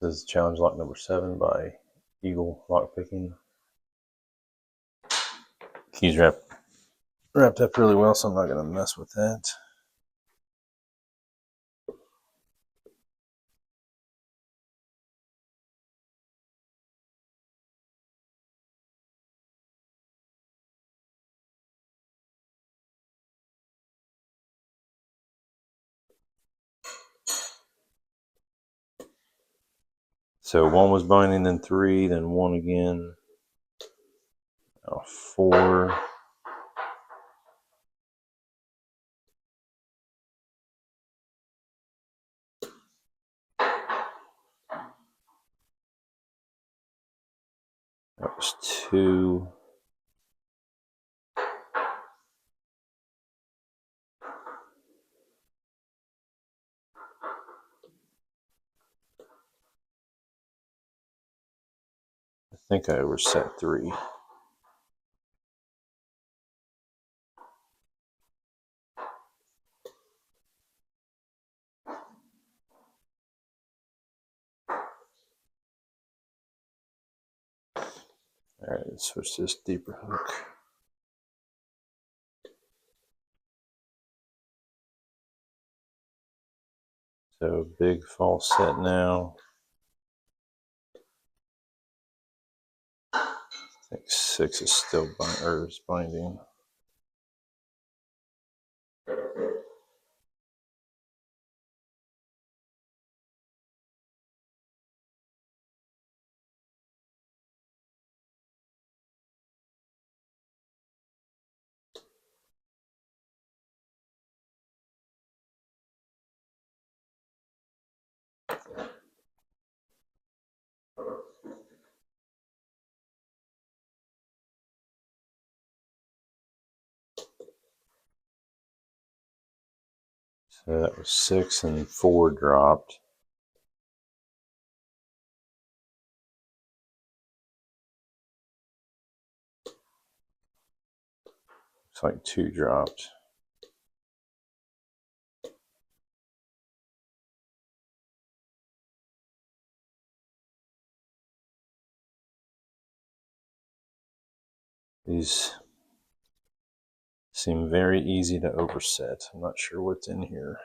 This is challenge lock number 7 by EGL Lockpicking. Keys wrapped up really well, so I'm not going to mess with that. So 1 was binding, then 3, then 1 again. Now 4. That was 2. I think I overset 3. Alright, let's switch to this deeper hook. So big false set now. I think 6 is still binding. So that was 6 and 4 dropped. Looks like 2 dropped. These seem very easy to overset. I'm not sure what's in here.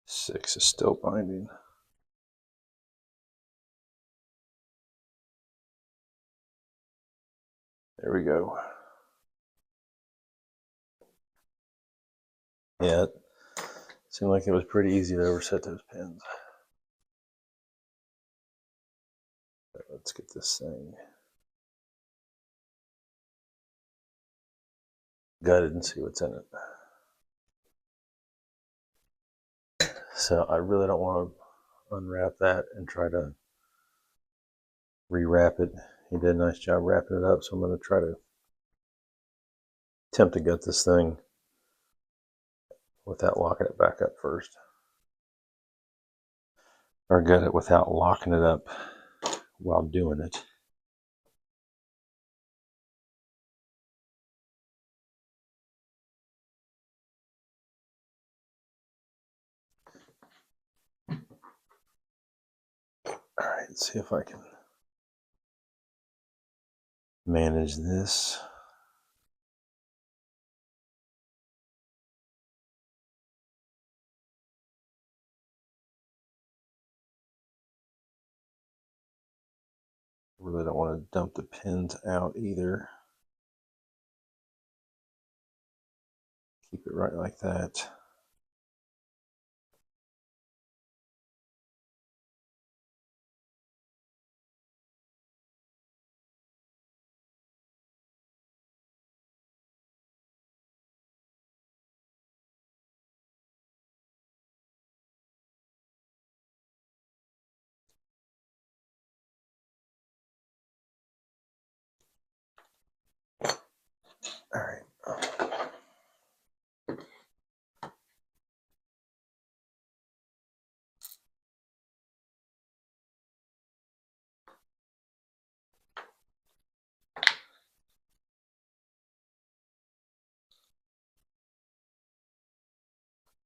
Six is still binding. There we go. Yeah, it seemed like it was pretty easy to overset those pins. Let's get this thing gutted and see what's in it. So I really don't want to unwrap that and try to rewrap it. He did a nice job wrapping it up, so I'm going to try to attempt to gut this thing without locking it back up first. Or gut it without locking it up while doing it. All right, let's see if I can manage this. Really don't want to dump the pins out either. Keep it right like that. All right.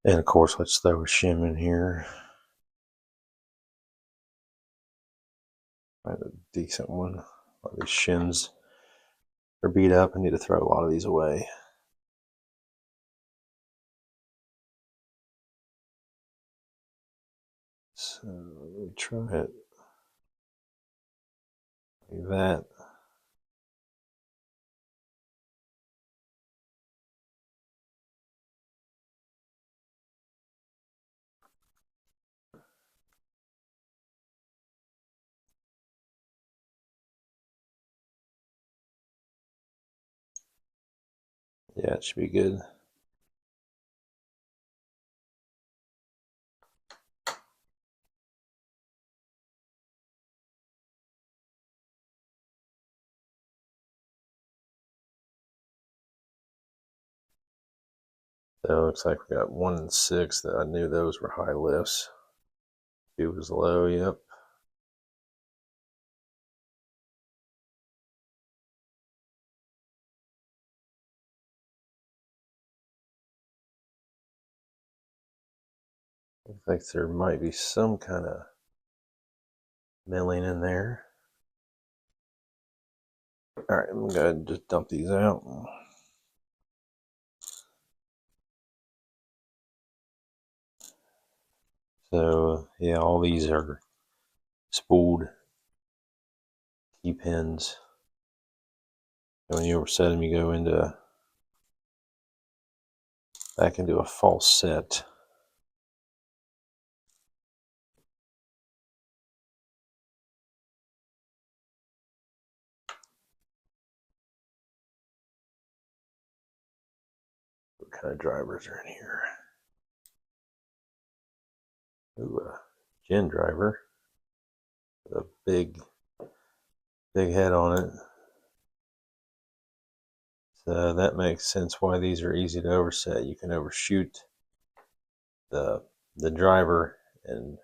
And of course, let's throw a shim in here. I have a decent one. A lot of these shims are beat up. I need to throw a lot of these away. So let me try it like that. Yeah, it should be good. So it looks like we got 1 and 6 that I knew those were high lifts. 2 was low, yep. Looks like there might be some kind of milling in there. All right, I'm gonna just dump these out. So yeah, all these are spooled key pins. And when you overset them, you go into back into a false set. What kind of drivers are in here? Ooh, a gin driver with a big head on it. So that makes sense why these are easy to overset. You can overshoot the driver and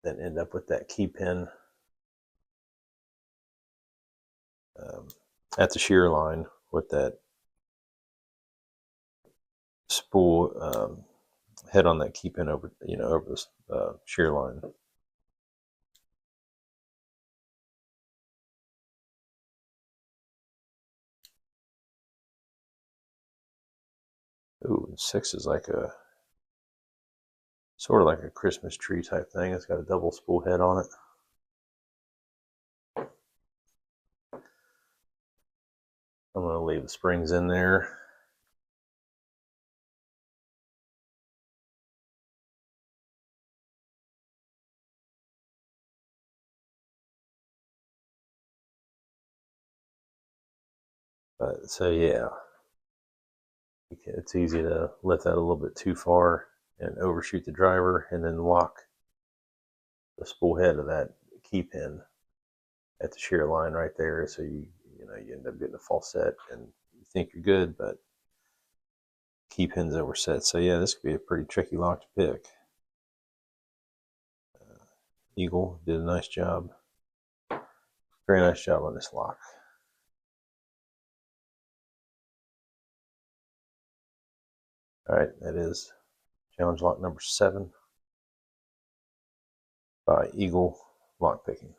then end up with that key pin at the shear line with that spool head on that key pin over over the shear line. Ooh, 6 is like a sort of like a Christmas tree type thing. It's got a double spool head on it. I'm going to leave the springs in there. But so yeah, it's easy to let that a little bit too far and overshoot the driver and then lock the spool head of that key pin at the shear line right there. So you you end up getting a false set and you think you're good, but key pin's overset. So yeah, this could be a pretty tricky lock to pick. Eagle did a nice job. Very nice job on this lock. All right, that is challenge lock number 7 by Eagle Lockpicking.